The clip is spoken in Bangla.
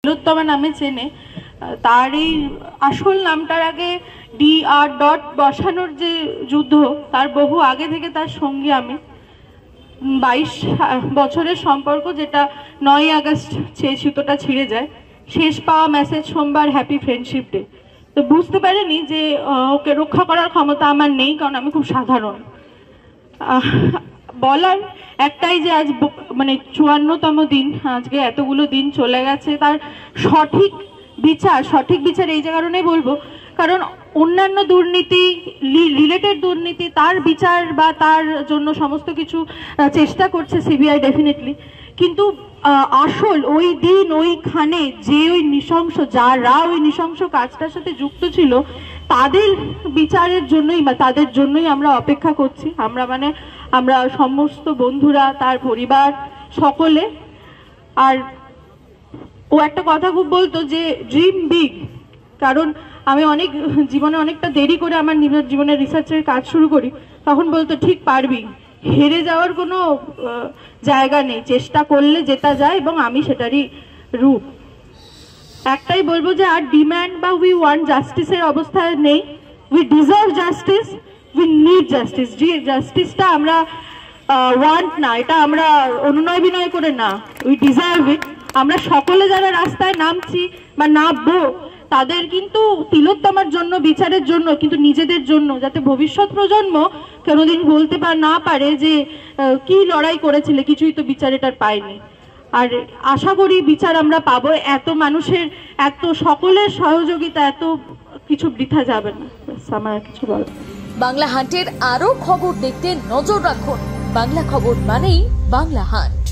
তিলোত্তমা নামে চেনে, তার এই আসল নামটার আগে DR. বসানোর যে যুদ্ধ, তার বহু আগে থেকে তার সঙ্গী আমি। 22 বছরের সম্পর্ক, যেটা 9 আগস্ট সুতোটা ছিঁড়ে যায়। শেষ পাওয়া মেসেজ সোমবার, হ্যাপি ফ্রেন্ডশিপ ডে। তো বুঝতে পারিনি যে ওকে রক্ষা করার ক্ষমতা আমার নেই, কারণ আমি খুব সাধারণ। বলার একটাই যে আজ মানে 54তম দিন, আজকে এতগুলো দিন চলে গেছে, তার সঠিক বিচার এই যে কারণেই বলবো, কারণ অন্যান্য দুর্নীতি, রিলেটেড দুর্নীতি, তার বিচার বা তার জন্য সমস্ত কিছু চেষ্টা করছে সিবিআই ডেফিনেটলি, কিন্তু আসল ওই দিন ওইখানে যে ওই নৃশংস, যারা ওই নৃশংস কাজটার সাথে যুক্ত ছিল, তাদের বিচারের জন্যই বা তাদের জন্যই আমরা অপেক্ষা করছি। আমরা সমস্ত বন্ধুরা, তার পরিবার, সকলে। আর ও একটা কথা খুব বলতো যে ড্রিম বিগ, কারণ আমি জীবনে অনেকটা দেরি করে আমার জীবনের রিসার্চের কাজ শুরু করি, তখন বলতো ঠিক পারবি, হেরে যাওয়ার কোনো জায়গা নেই, চেষ্টা করলে জেতা যায়, এবং আমি সেটারই রূপ। একটাই বলবো যে আর ডিম্যান্ড বা উই ওয়ান্ট জাস্টিসের অবস্থায় নেই, we deserve justice, we need justice. যে জাস্টিসটা আমরা ওয়ান্ট না, এটা আমরা অনুনয় বিনয় করে না, উই ডিজার্ভ ইট। আমরা সকলে যারা রাস্তায় নামছি বা নামবো, তাদের কিন্তু তিলোত্তমার জন্য, বিচারের জন্য, কিন্তু নিজেদের জন্য, যাতে ভবিষ্যৎ প্রজন্ম কোনোদিন বলতে না পারে যে কি লড়াই করেছিলে, কিছুই তো বিচার এটার পায়নি। আর আশা করি বিচার আমরা পাবো, এত মানুষের, এত সকলের সহযোগিতা, এত কিছু বৃথা যাবে না। আমার কিছু বল। বাংলা হান্টের আরো খবর দেখতে নজর রাখুন। বাংলা খবর মানেই বাংলা হান্ট।